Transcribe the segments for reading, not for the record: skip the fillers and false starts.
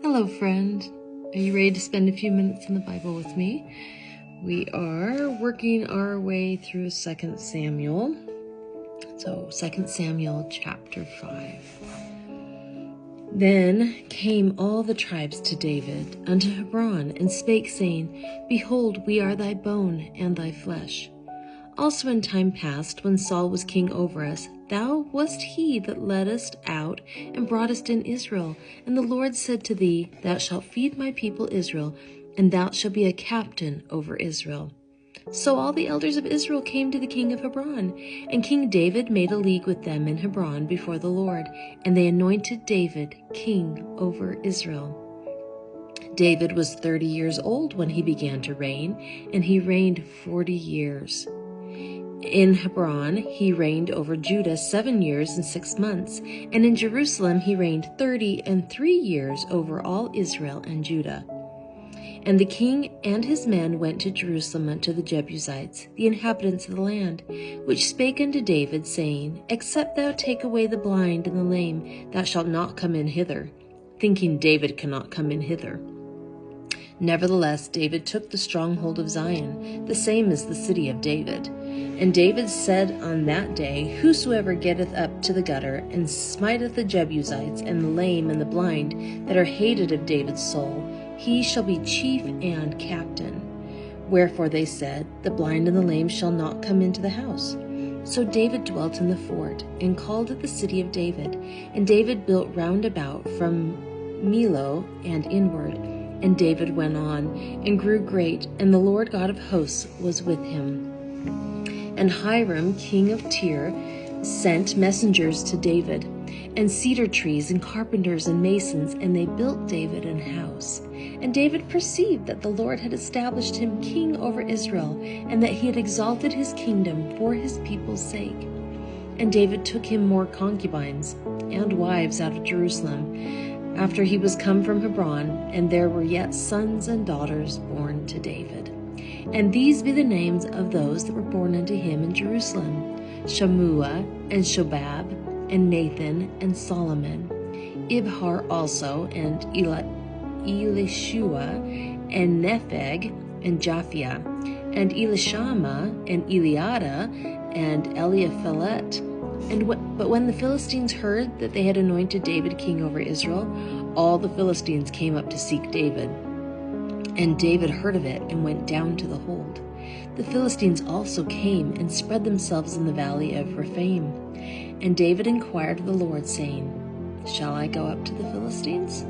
Hello, friend. Are you ready to spend a few minutes in the Bible with me? We are working our way through 2 Samuel. So 2 Samuel chapter 5. Then came all the tribes to David unto Hebron, and spake, saying, Behold, we are thy bone and thy flesh. Also in time past, when Saul was king over us, thou wast he that leddest out and broughtest in Israel. And the Lord said to thee, Thou shalt feed my people Israel, and thou shalt be a captain over Israel. So all the elders of Israel came to the king of Hebron, and King David made a league with them in Hebron before the Lord, and they anointed David king over Israel. David was 30 years old when he began to reign, and he reigned 40 years. In Hebron he reigned over Judah 7 years and 6 months, and in Jerusalem he reigned 33 years over all Israel and Judah. And the king and his men went to Jerusalem unto the Jebusites, the inhabitants of the land, which spake unto David, saying, Except thou take away the blind and the lame, thou shalt not come in hither, thinking David cannot come in hither. Nevertheless, David took the stronghold of Zion, the same as the city of David. And David said on that day, Whosoever getteth up to the gutter, and smiteth the Jebusites, and the lame and the blind, that are hated of David's soul, he shall be chief and captain. Wherefore they said, The blind and the lame shall not come into the house. So David dwelt in the fort, and called it the city of David. And David built round about from Millo and inward. And David went on, and grew great, and the Lord God of hosts was with him. And Hiram, king of Tyre, sent messengers to David, and cedar trees, and carpenters, and masons, and they built David an house. And David perceived that the Lord had established him king over Israel, and that he had exalted his kingdom for his people's sake. And David took him more concubines and wives out of Jerusalem, after he was come from Hebron, and there were yet sons and daughters born to David. And these be the names of those that were born unto him in Jerusalem: Shammua, and Shobab, and Nathan, and Solomon, Ibhar also, and Elishua, and Nepheg, and Japhia, and Elishama, and Eliada, and Eliaphilet. But when the Philistines heard that they had anointed David king over Israel, all the Philistines came up to seek David. And David heard of it and went down to the hold. The Philistines also came and spread themselves in the valley of Rephaim. And David inquired of the Lord, saying, Shall I go up to the Philistines?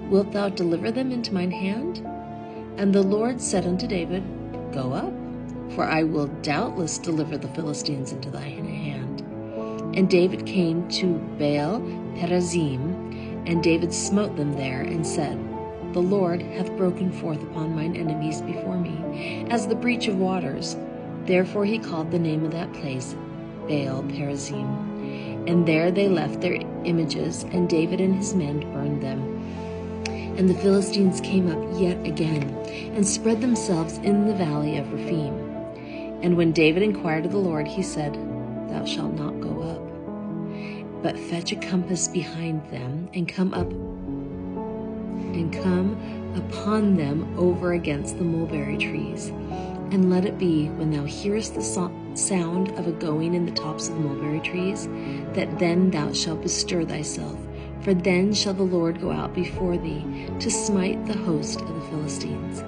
Wilt thou deliver them into mine hand? And the Lord said unto David, Go up, for I will doubtless deliver the Philistines into thine hand. And David came to Baal Perazim, and David smote them there, and said, The Lord hath broken forth upon mine enemies before me, as the breach of waters. Therefore he called the name of that place Baal Perazim. And there they left their images, and David and his men burned them. And the Philistines came up yet again, and spread themselves in the valley of Rephaim. And when David inquired of the Lord, he said, Thou shalt not go up, but fetch a compass behind them, and come upon them over against the mulberry trees. And let it be, when thou hearest the sound of a going in the tops of the mulberry trees, that then thou shalt bestir thyself, for then shall the Lord go out before thee to smite the host of the Philistines.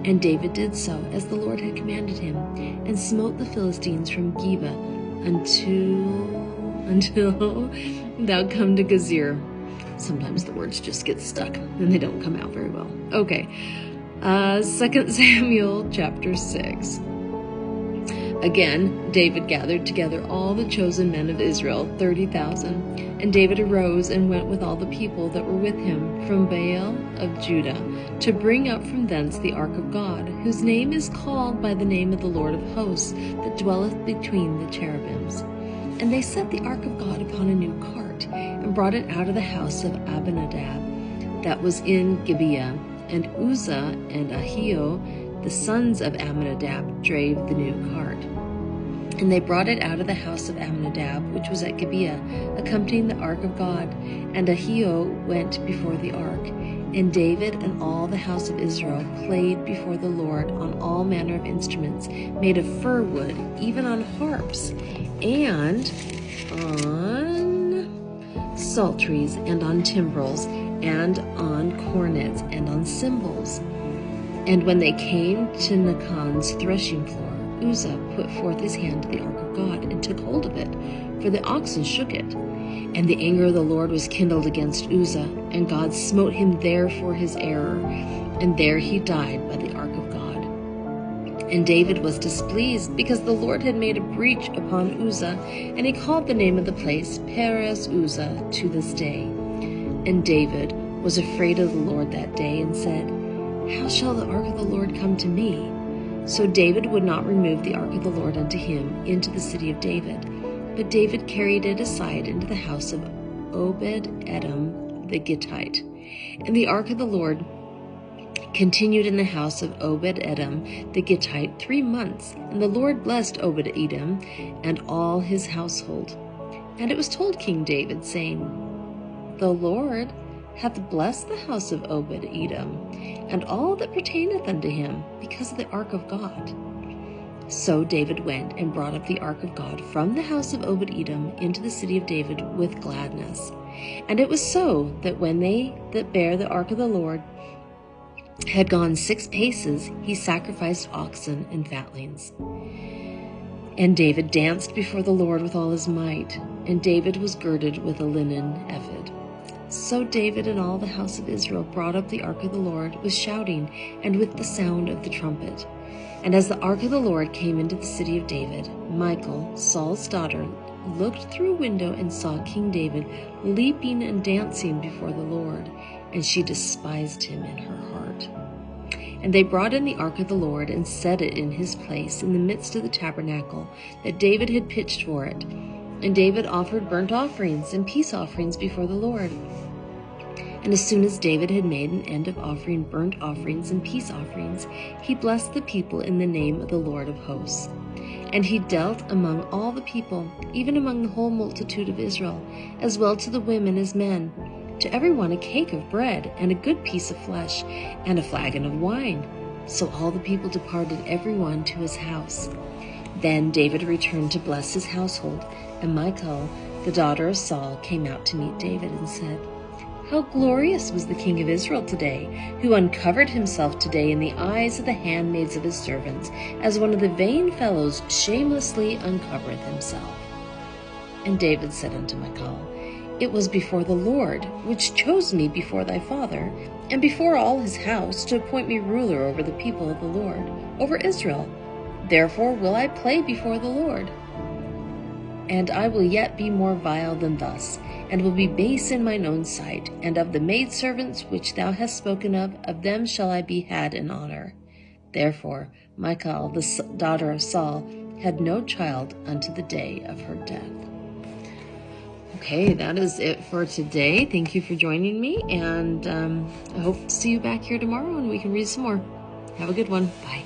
And David did so, as the Lord had commanded him, and smote the Philistines from Geba until thou come to Gezer. Sometimes the words just get stuck and they don't come out very well. Okay, 2 Samuel chapter 6. Again, David gathered together all the chosen men of Israel, 30,000. And David arose and went with all the people that were with him from Baal of Judah, to bring up from thence the ark of God, whose name is called by the name of the Lord of hosts, that dwelleth between the cherubims. And they set the ark of God upon a new cart, and brought it out of the house of Abinadab, that was in Gibeah. And Uzzah and Ahio, the sons of Amminadab, drave the new cart. And they brought it out of the house of Amminadab, which was at Gibeah, accompanying the ark of God. And Ahio went before the ark. And David and all the house of Israel played before the Lord on all manner of instruments made of fir wood, even on harps, and on psalteries, and on timbrels, and on cornets, and on cymbals. And when they came to Nachon's threshing floor, Uzzah put forth his hand to the ark of God and took hold of it, for the oxen shook it. And the anger of the Lord was kindled against Uzzah, and God smote him there for his error, and there he died by the ark of God. And David was displeased, because the Lord had made a breach upon Uzzah, and he called the name of the place Perez Uzzah to this day. And David was afraid of the Lord that day, and said, How shall the ark of the Lord come to me? So David would not remove the ark of the Lord unto him into the city of David. But David carried it aside into the house of Obed-Edom the Gittite. And the ark of the Lord continued in the house of Obed-Edom the Gittite 3 months. And the Lord blessed Obed-Edom and all his household. And it was told King David, saying, The Lord hath blessed the house of Obed-Edom, and all that pertaineth unto him, because of the ark of God. So David went and brought up the ark of God from the house of Obed-Edom into the city of David with gladness. And it was so that when they that bare the ark of the Lord had gone 6 paces, he sacrificed oxen and fatlings. And David danced before the Lord with all his might, and David was girded with a linen ephod. So David and all the house of Israel brought up the ark of the Lord with shouting and with the sound of the trumpet. And as the ark of the Lord came into the city of David, Michal, Saul's daughter, looked through a window and saw King David leaping and dancing before the Lord, and she despised him in her heart. And they brought in the ark of the Lord and set it in his place in the midst of the tabernacle that David had pitched for it. And David offered burnt offerings and peace offerings before the Lord. And as soon as David had made an end of offering burnt offerings and peace offerings, he blessed the people in the name of the Lord of hosts. And he dealt among all the people, even among the whole multitude of Israel, as well to the women as men, to every one a cake of bread, and a good piece of flesh, and a flagon of wine. So all the people departed every one to his house. Then David returned to bless his household, and Michal, the daughter of Saul, came out to meet David and said, How glorious was the king of Israel today, who uncovered himself today in the eyes of the handmaids of his servants, as one of the vain fellows shamelessly uncovereth himself. And David said unto Michal, It was before the Lord, which chose me before thy father, and before all his house, to appoint me ruler over the people of the Lord, over Israel. Therefore will I play before the Lord. And I will yet be more vile than thus, and will be base in mine own sight. And of the maidservants which thou hast spoken of them shall I be had in honor. Therefore Michal, the daughter of Saul, had no child unto the day of her death. Okay, that is it for today. Thank you for joining me, and I hope to see you back here tomorrow and we can read some more. Have a good one. Bye.